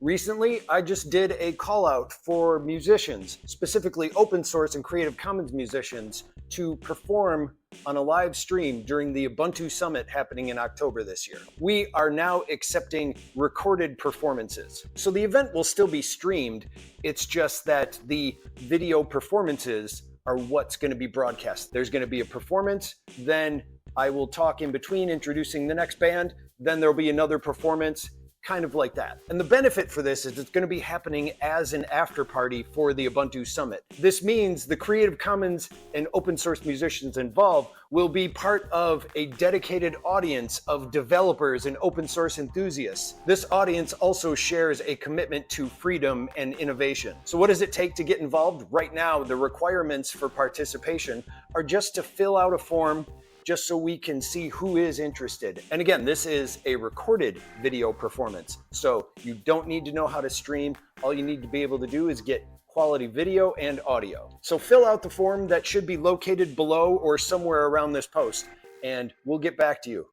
Recently, I just did a call out for musicians, specifically open source and Creative Commons musicians, to perform on a live stream during the Ubuntu Summit happening in October this year. We are now accepting recorded performances. So the event will still be streamed, it's just that the video performances are what's going to be broadcast. There's going to be a performance, then I will talk in between introducing the next band, then there'll be another performance, kind of like that. And the benefit for this is it's going to be happening as an after party for the Ubuntu Summit. This means the Creative Commons and open source musicians involved will be part of a dedicated audience of developers and open source enthusiasts. This audience also shares a commitment to freedom and innovation. So what does it take to get involved? Right now, the requirements for participation are just to fill out a form just so we can see who is interested. And again, this is a recorded video performance, so you don't need to know how to stream. All you need to be able to do is get quality video and audio. So fill out the form that should be located below or somewhere around this post, and we'll get back to you.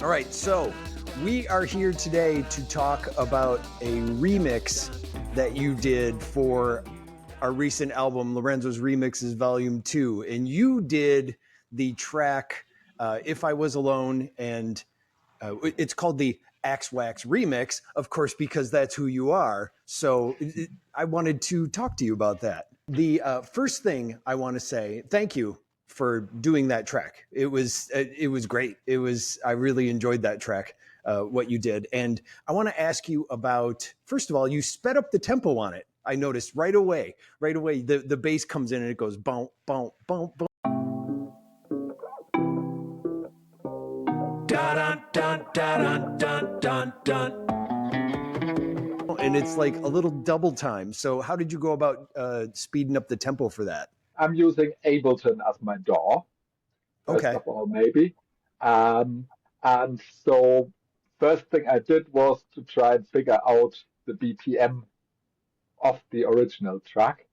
All right, so we are here today to talk about a remix that you did for our recent album, Lorenzo's Remixes Volume 2. And you did the track, If I Was Alone, and it's called the AxWax remix, of course, because that's who you are. So I wanted to talk to you about that. The first thing I want to say, thank you for doing that track. It was great. I really enjoyed that track. What you did. And I want to ask you about, first of all, you sped up the tempo on it. I noticed right away, the bass comes in and it goes boom, boom, boom, boom. Dun, dun, dun, dun, dun, dun. And it's like a little double time. So how did you go about speeding up the tempo for that? I'm using Ableton as my DAW. First of all, maybe. And so first thing I did was to try and figure out the BPM of the original track.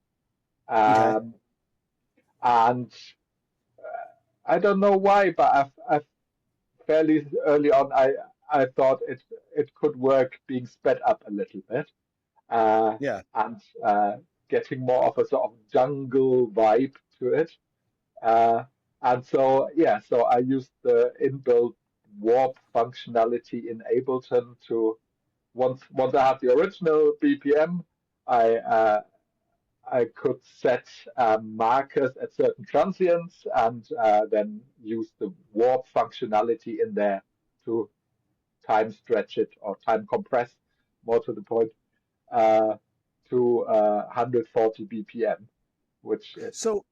And I don't know why, but I've fairly early on, I thought it could work being sped up a little bit. And getting more of a sort of jungle vibe to it. And so, so I used the inbuilt warp functionality in Ableton to, once I had the original BPM, I could set markers at certain transients and then use the warp functionality in there to time stretch it or time compress, more to the point, to 140 BPM, which is... So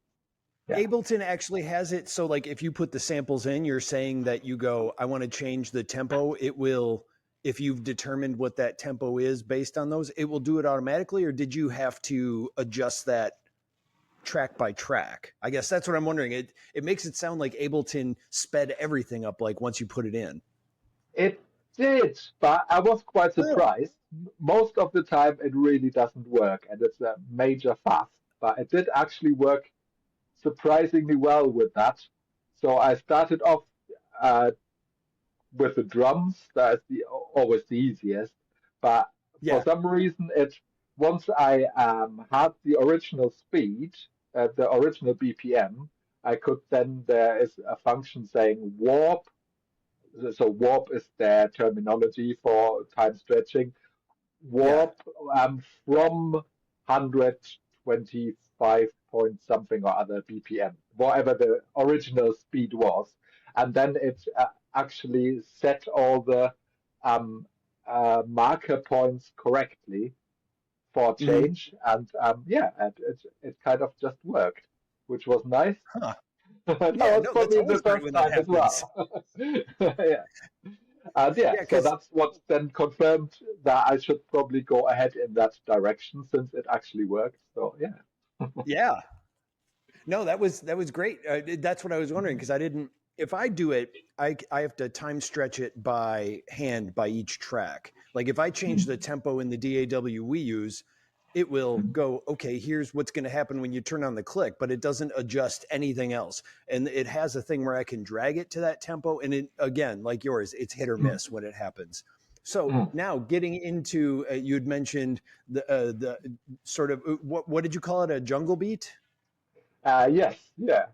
Ableton actually has it so like if you put the samples in, you're saying that you go, I want to change the tempo, it will, if you've determined what that tempo is based on those, it will do it automatically, or did you have to adjust that track by track? I guess that's what I'm wondering. It makes it sound like Ableton sped everything up like once you put it in. It did, but I was quite surprised. Most of the time it really doesn't work, and it's a major fuss, but it did actually work surprisingly well with that. So I started off with the drums. That is always the easiest. But for some reason, once I had the original speed, the original BPM, I could then, there is a function saying warp. So warp is their terminology for time stretching. Warp from 125 point something or other BPM, whatever the original speed was. And then it actually set all the marker points correctly for change. And it kind of just worked, which was nice. That was probably the first time as well. So that's what then confirmed that I should probably go ahead in that direction since it actually worked. So no, that was great. That's what I was wondering, because I didn't, if I do it, I have to time stretch it by hand by each track. Like if I change the tempo in the DAW we use, it will go, okay, here's what's going to happen when you turn on the click, but it doesn't adjust anything else. And it has a thing where I can drag it to that tempo. And it, again, like yours, it's hit or miss when it happens. So now getting into, you'd mentioned the sort of, what did you call it? A jungle beat? Yes, yeah.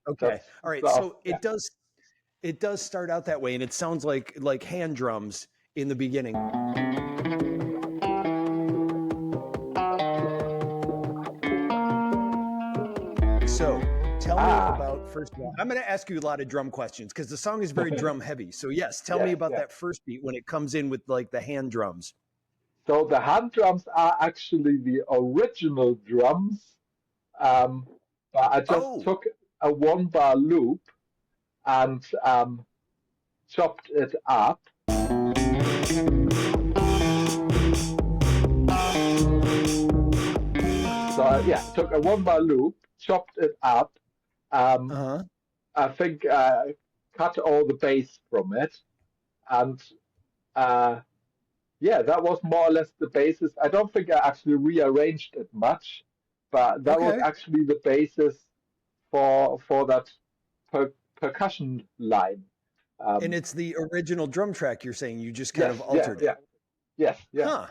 Okay. All right. So it does start out that way, and it sounds like hand drums in the beginning. So tell me about, first of all, I'm going to ask you a lot of drum questions because the song is very drum heavy. So yes, tell me about that first beat when it comes in with like the hand drums. So the hand drums are actually the original drums, but I just took a 1-bar loop and chopped it up. So yeah, took a 1-bar loop, chopped it up. I think cut all the bass from it, and yeah, that was more or less the basis. I don't think I actually rearranged it much, but that was actually the basis for that percussion line. And it's the original drum track you're saying, you just kind of altered it. Yes. Huh.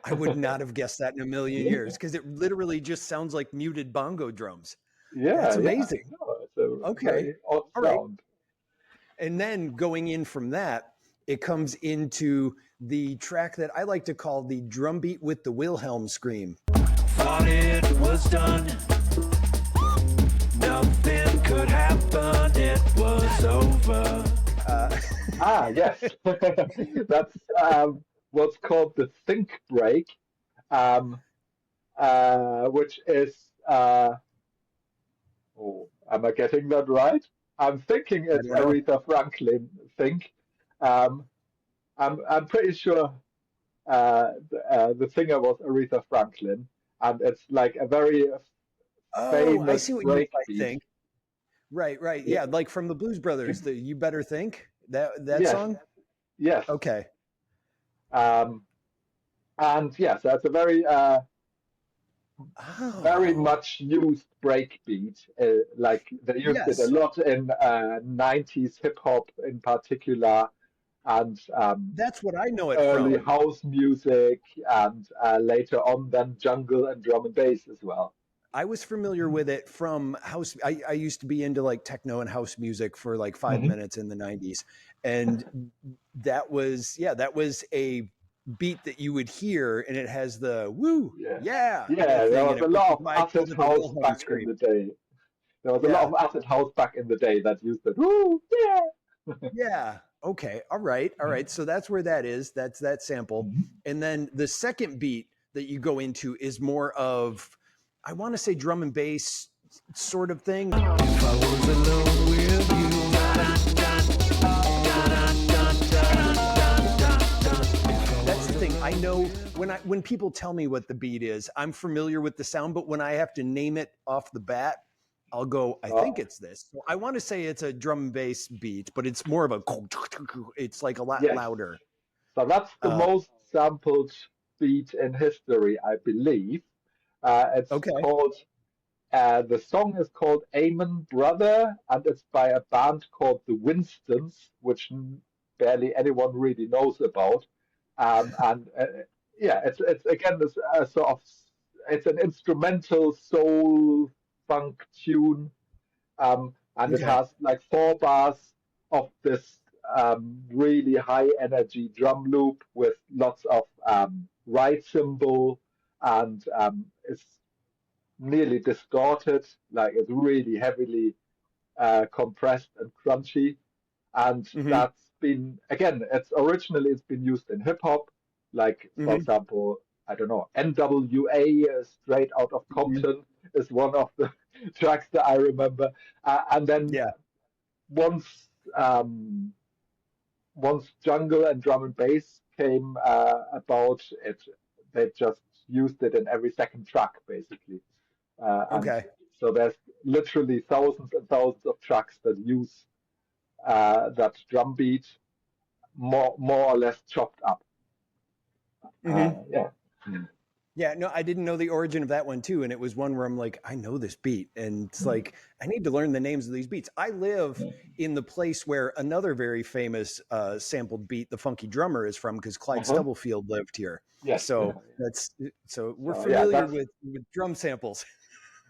I would not have guessed that in a million years because it literally just sounds like muted bongo drums. Yeah. That's amazing. No, it's a very odd sound. Right. And then going in from that, it comes into the track that I like to call the drum beat with the Wilhelm scream. Thought it was done. Nothing could happen. It was over. Yes. That's what's called the think break, which is, am I getting that right? I'm thinking it's Aretha Franklin think. I'm pretty sure the singer was Aretha Franklin, and it's like a very famous I see what you think. Right. Yeah, like from the Blues Brothers, the "You Better Think," that song. Yes. Okay. And yes, that's a very very much used breakbeat. Like they used it a lot in 90s hip hop in particular, and that's what I know it early from. house music, and later on then jungle and drum and bass as well. I was familiar with it from house. I used to be into like techno and house music for like 5 minutes in the 90s. And that was a beat that you would hear, and it has the woo, there was a lot of acid house back in the day. There was a lot of acid house back in the day that used the woo, yeah. Okay. All right. So that's where that is. That's that sample. And then the second beat that you go into is more of, I want to say drum and bass sort of thing. If I was alone with you. That's the thing. I know when people tell me what the beat is, I'm familiar with the sound, but when I have to name it off the bat, I'll go, I think it's this. So I want to say it's a drum and bass beat, but it's more of a, it's like a lot louder. So that's the most sampled beat in history, I believe. It's called, the song is called Amen Brother, and it's by a band called the Winstons, which barely anyone really knows about. It's again this sort of, it's an instrumental soul funk tune, and it has like 4 bars of this really high energy drum loop with lots of ride cymbal, and it's nearly distorted, like it's really heavily compressed and crunchy. And that's been, again, it's been used in hip hop, like for example, I don't know, NWA, Straight Out of Compton is one of the tracks that I remember. And then once jungle and drum and bass came about, they just used it in every second track, basically. So there's literally thousands and thousands of tracks that use that drum beat more or less chopped up. Yeah, no, I didn't know the origin of that one too. And it was one where I'm like, I know this beat. And it's like, I need to learn the names of these beats. I live in the place where another very famous sampled beat, The Funky Drummer, is from, because Clyde Stubblefield lived here. Yes. So we're So, familiar with drum samples.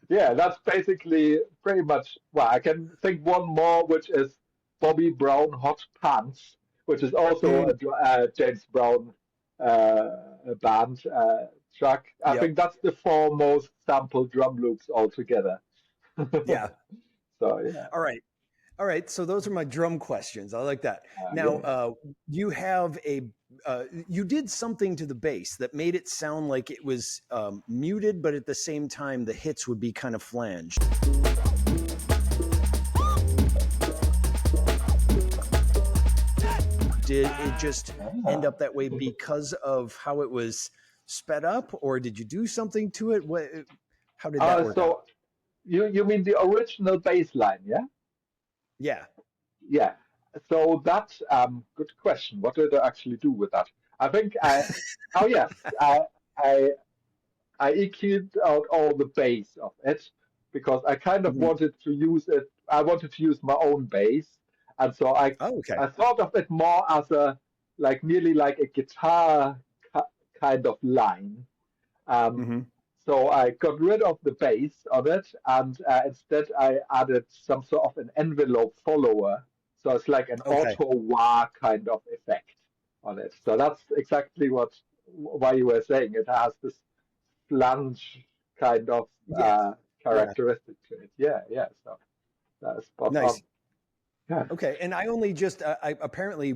Yeah, that's basically pretty much, well, I can think one more, which is Bobby Brown Hot Pants, which is also a James Brown band track. I think that's the four most sampled drum loops altogether. Yeah. So, yeah. All right. So those are my drum questions. I like that. Now, you have you did something to the bass that made it sound like it was muted, but at the same time, the hits would be kind of flanged. Did it just end up that way because of how it was sped up, or did you do something to it? How did that work out? You mean the original bass line, yeah? Yeah. Yeah. So that's good question. What did I actually do with that? I think I EQ'd out all the bass of it because I kind of wanted to use it. I wanted to use my own bass, and so I thought of it more as nearly like a guitar kind of line. So I got rid of the bass on it, and instead I added some sort of an envelope follower. So it's like an auto wah kind of effect on it. So that's exactly why you were saying it has this flange kind of characteristic to it. Yeah. So that's spot on. Yeah. Okay, and I only just apparently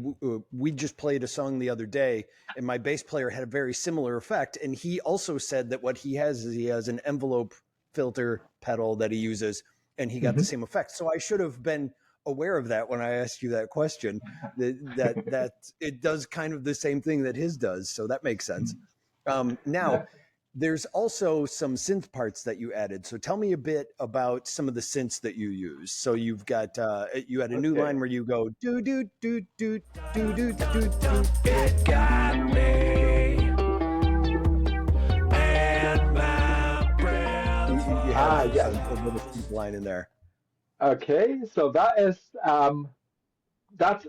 we just played a song the other day, and my bass player had a very similar effect, and he also said that what he has is he has an envelope filter pedal that he uses, and he got the same effect. So I should have been aware of that when I asked you that question. That it does kind of the same thing that his does, so that makes sense. Now. There's also some synth parts that you added. So tell me a bit about some of the synths that you use. So you've got you had a new line where you go do do do do do do do do. It got me and my breath. You have a little synth line in there. Okay, so that's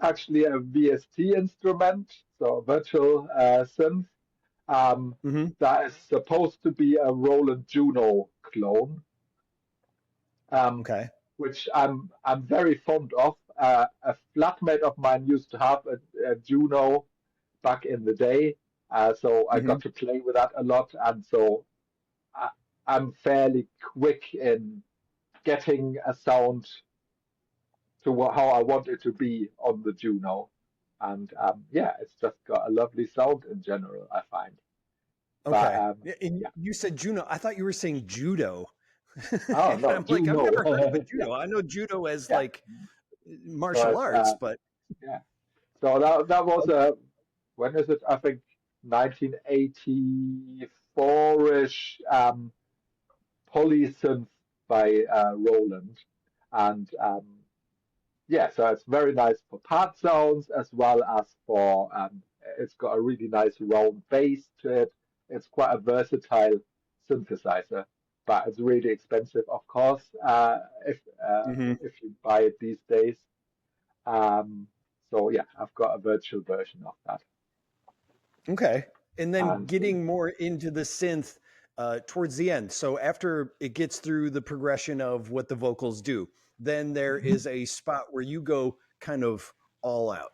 actually a VST instrument, so a virtual synth. That is supposed to be a Roland Juno clone, which I'm very fond of. A flatmate of mine used to have a Juno back in the day, so I got to play with that a lot, and so I'm fairly quick in getting a sound to how I want it to be on the Juno, and it's just got a lovely sound in general, I find. Okay. And you said Juno. I thought you were saying judo. Oh, no, I'm like, I've never heard of a judo. I know judo as like martial arts, but so that was when is it? I think 1984-ish polysynth by Roland, and so it's very nice for part sounds as well as for it's got a really nice round bass to it. It's quite a versatile synthesizer, but it's really expensive, of course, if you buy it these days. So I've got a virtual version of that. Okay, and then getting more into the synth towards the end. So after it gets through the progression of what the vocals do, then there is a spot where you go kind of all out.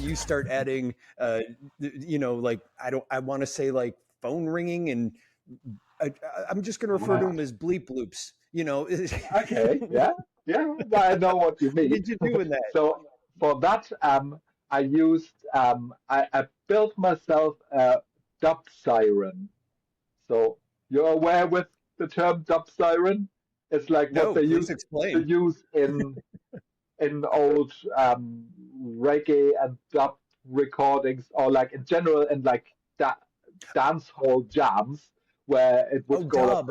You start adding, like I want to say like phone ringing, and I'm just going to refer to them as bleep loops. Okay, yeah, I know what you mean. What did you do in that? So for that, I used I built myself a dub siren. So you're aware with the term dub siren? It's like what they used to use in old reggae and dub recordings, or like in general in like dance hall jams where it would go. Dub.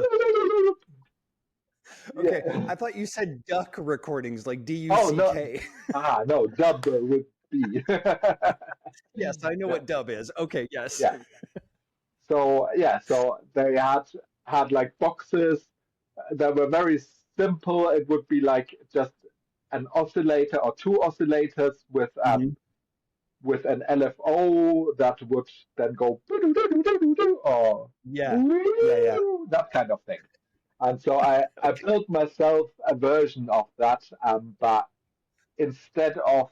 Okay, Yeah. I thought you said duck recordings, like Oh no, D-U-C-K. no, dub with B. Yes, I know Yeah, what dub is. Okay, yes. yeah. So yeah, so they had like boxes that were very simple. It would be like just an oscillator or two oscillators Hmm. with an LFO that would then go or Yeah, yeah. that kind of thing. And so I Okay. built myself a version of that, but instead of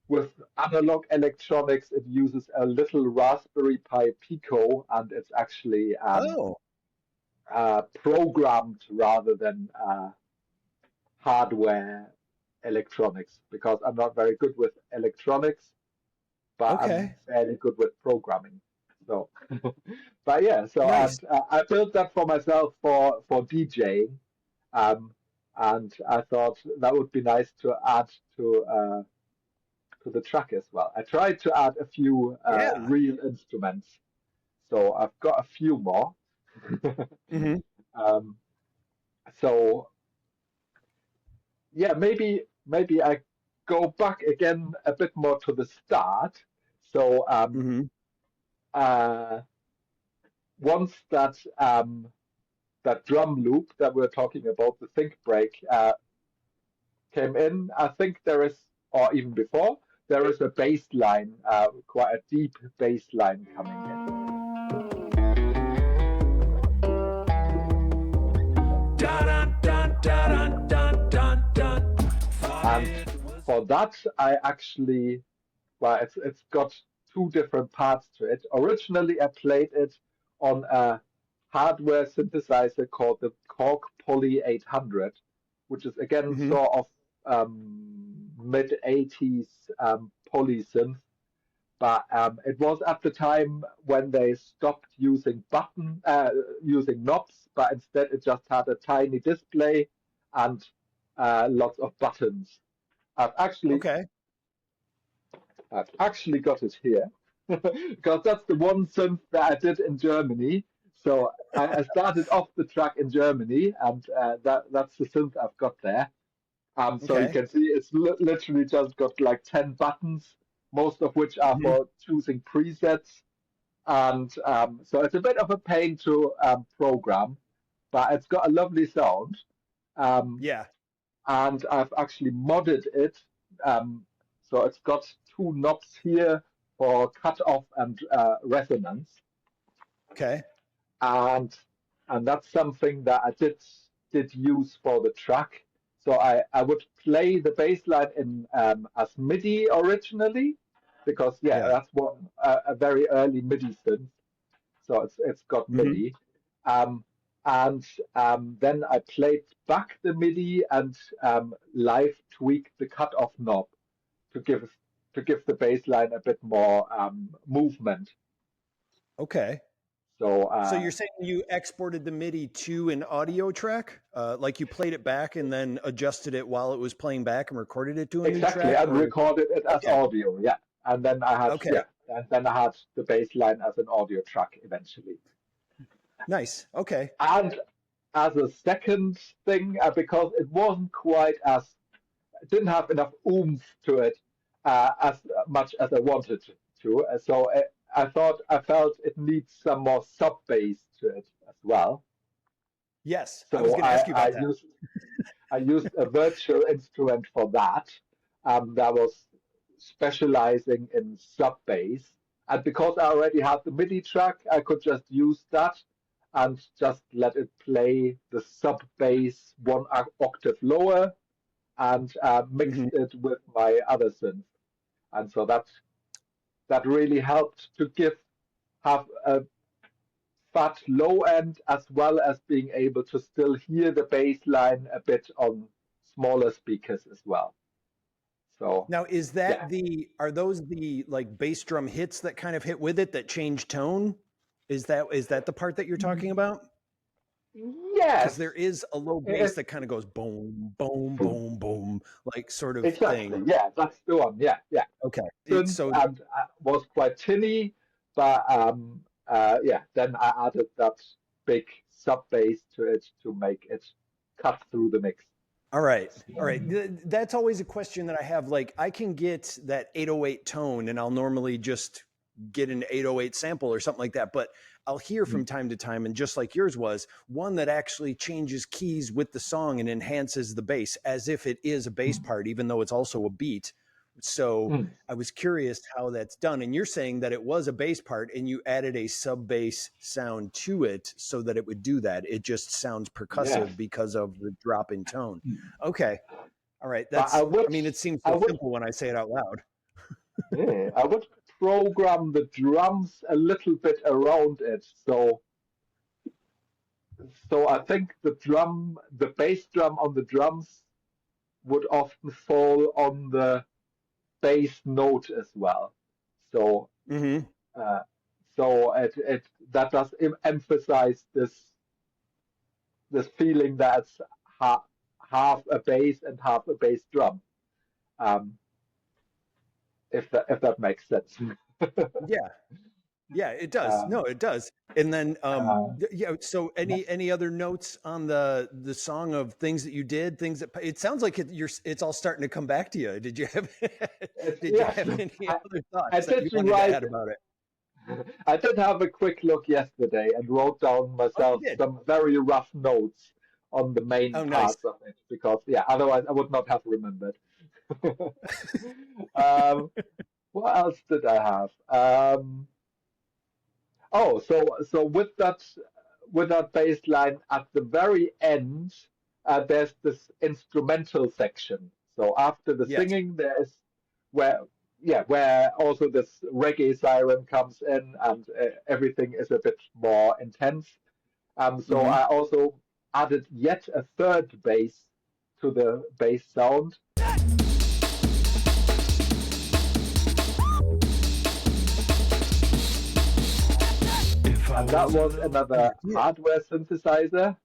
with analog electronics, it uses a little Raspberry Pi Pico, and it's actually Oh, programmed rather than hardware electronics because I'm not very good with electronics, but I'm okay. fairly good with programming. So, but yeah, so Nice. and I built that for myself for DJing, um, and I thought that would be nice to add to the track as well. I tried to add a few Yeah. real instruments, so I've got a few more. Hmm. um, so yeah, maybe I go back again a bit more to the start. So Hmm. uh, once that drum loop that we're talking about, the think break, came in, I think there is, or even before, there is a bass line, quite a deep bass line coming in. Dun dun dun dun dun dun. And for that, I actually, well, it's got two different parts to it. Originally, I played it on a hardware synthesizer called the Korg Poly 800, which is again Hmm. sort of mid 80s polysynth. But it was at the time when they stopped using knobs, but instead it just had a tiny display and lots of buttons. I've actually Okay. I've actually got it here because that's the one synth that I did in Germany. So I started off the track in Germany, and that's the synth I've got there. So you Okay. can see it's literally just got like 10 buttons, most of which are Hmm. for choosing presets. And so it's a bit of a pain to program, but it's got a lovely sound. Um, Yeah. and I've actually modded it. Um, so it's got two knobs here for cutoff and resonance, Okay. and that's something that I did use for the track. So I would play the bass line in as MIDI originally, because yeah, Yeah. that's what a very early MIDI synth. So it's got Hmm. MIDI. Um, and then I played back the MIDI and live tweaked the cutoff knob to give the bass line a bit more movement. Okay. So So you're saying you exported the MIDI to an audio track, like you played it back and then adjusted it while it was playing back and recorded it to a new exactly, track, and or recorded it as okay, audio, yeah. And then I had okay, and then I had the bass line as an audio track eventually. nice, okay, And as a second thing, because it wasn't quite as didn't have enough oomph to it as much as I wanted to. So I felt it needs some more sub bass to it as well. yes, I was So going to ask you about that. I used a virtual instrument for that that was specializing in sub bass. And because I already had the MIDI track, I could just use that and just let it play the sub bass one octave lower and mixed Hmm. it with my other synth. And so that really helped to have a fat low end as well as being able to still hear the bass line a bit on smaller speakers as well. So Now, yeah. are those the like bass drum hits that kind of hit with it that change tone? Is that the part that you're talking about? Because there Yes, is a low bass it, that kind of goes boom, boom, boom, boom, like sort of exactly. thing. Yeah, that's the one. Yeah, yeah. Okay, it's Synth so and was quite tinny, but yeah, then I added that big sub bass to it to make it cut through the mix. All right. That's always a question that I have. Like, I can get that 808 tone, and I'll normally just get an 808 sample or something like that. But I'll hear from time to time, and just like yours was, one that actually changes keys with the song and enhances the bass as if it is a bass part, even though it's also a beat. So I was curious how that's done. And you're saying that it was a bass part and you added a sub bass sound to it so that it would do that. It just sounds percussive because of the drop in tone. Okay. All right. It seems so simple when I say it out loud. Yeah, I would program the drums a little bit around it. So I think the bass drum on the drums would often fall on the bass note as well. So that does emphasize this feeling that's half a bass and half a bass drum. If that makes sense. Yeah, it does. No, it does. And then, so any other notes on the song of things that you did, things that it sounds like it's all starting to come back to you. Did you have any other thoughts that you wanted to add about it? I did have a quick look yesterday and wrote down myself some very rough notes on the main parts of it, because otherwise I would not have remembered. What else did I have? So with that bass line at the very end, there's this instrumental section. So after the singing, there's where also this reggae siren comes in, and everything is a bit more intense. So I also added yet a third bass to the bass sound. And that was another hardware synthesizer.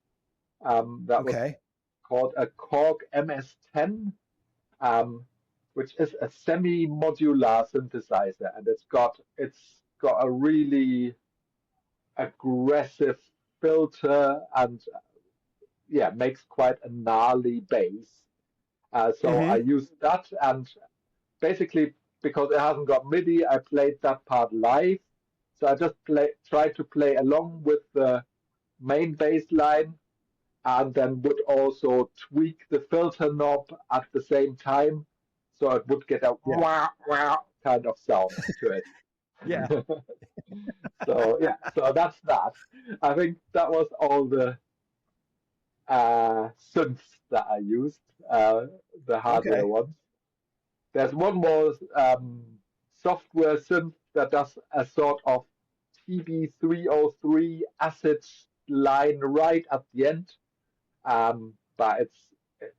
That was called a Korg MS-10, which is a semi-modular synthesizer, and it's got a really aggressive filter and makes quite a gnarly bass. So I used that, and basically because it hasn't got MIDI, I played that part live. So I just tried to play along with the main bass line, and then would also tweak the filter knob at the same time, so it would get a wah wah kind of sound to it. So that's that. I think that was all the synths that I used, the hardware ones. There's one more software synth that does a sort of TB303 acid line right at the end, but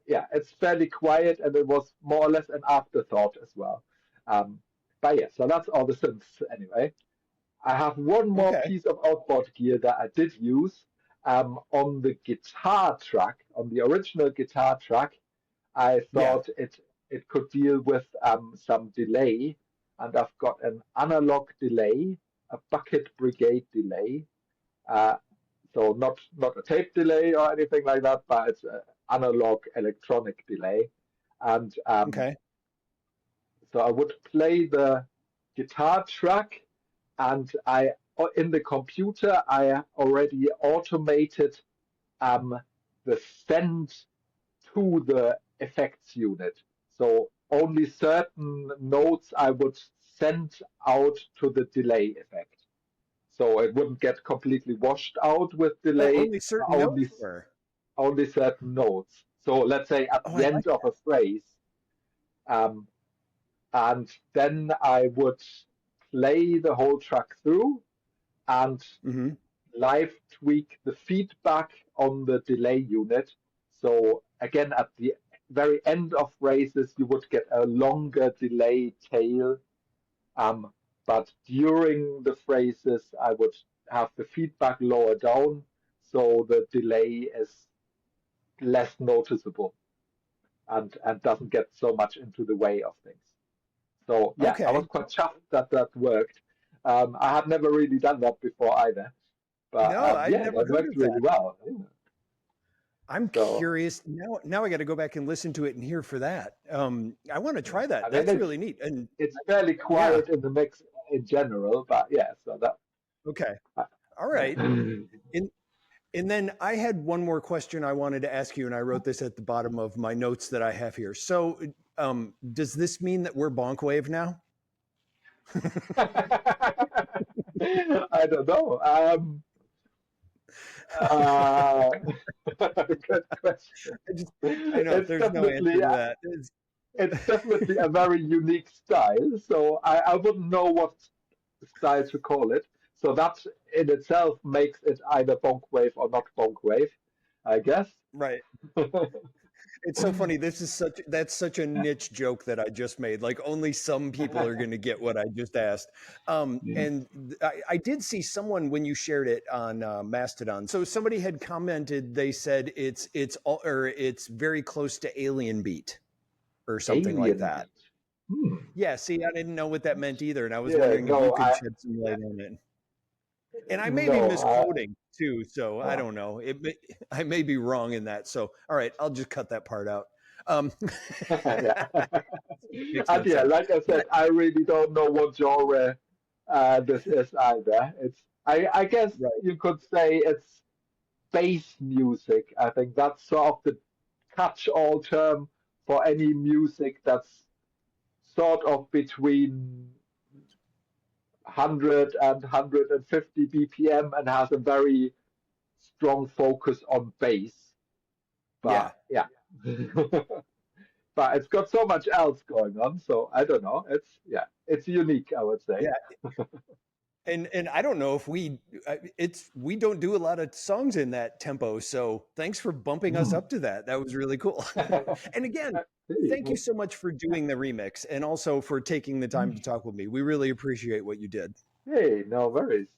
it's fairly quiet, and it was more or less an afterthought as well. So that's all the synths anyway. I have one more piece of outboard gear that I did use on the guitar track, on the original guitar track. I thought it could deal with some delay, and I've got an analog delay, a bucket brigade delay. So not a tape delay or anything like that, but it's an analog electronic delay. And so I would play the guitar track, and in the computer I already automated the send to the effects unit. So only certain notes I would send out to the delay effect. So it wouldn't get completely washed out with delay. Only certain notes? Only certain notes. So let's say at the end of a phrase, and then I would play the whole track through and live tweak the feedback on the delay unit. So again, at the very end of phrases, you would get a longer delay tail. But during the phrases, I would have the feedback lower down, so the delay is less noticeable and doesn't get so much into the way of things. So I was quite chuffed that worked. I had never really done that before either. But no, I never that worked really well. Yeah. I'm curious now. Now I got to go back and listen to it and hear for that. I want to try that. I mean, That's really neat. And it's fairly quiet in the mix in general, but yeah. So that. Okay. All right. And then I had one more question I wanted to ask you, and I wrote this at the bottom of my notes that I have here. So, does this mean that we're bonk wave now? I don't know. Good question. I know there's no answer to that. It's definitely a very unique style, so I wouldn't know what style to call it. So that in itself makes it either bonk wave or not bonk wave, I guess. Right. It's so funny. That's such a niche joke that I just made. Like only some people are going to get what I just asked. And I did see someone when you shared it on Mastodon. So somebody had commented. They said it's very close to Alien Beat or something like that. Yeah. See, I didn't know what that meant either, and I was wondering if you could shed some light on it. And I may be misquoting too, so I don't know. I may be wrong in that. So, all right, I'll just cut that part out. Yeah. And yeah, like I said, I really don't know what genre this is either. I guess you could say it's bass music. I think that's sort of the catch-all term for any music that's sort of between 100 and 150 BPM and has a very strong focus on bass. But yeah. But it's got so much else going on, so I don't know. It's unique, I would say. Yeah. And I don't know if we don't do a lot of songs in that tempo. So thanks for bumping us up to that. That was really cool. And again, thank you so much for doing the remix and also for taking the time to talk with me. We really appreciate what you did. Hey, no worries.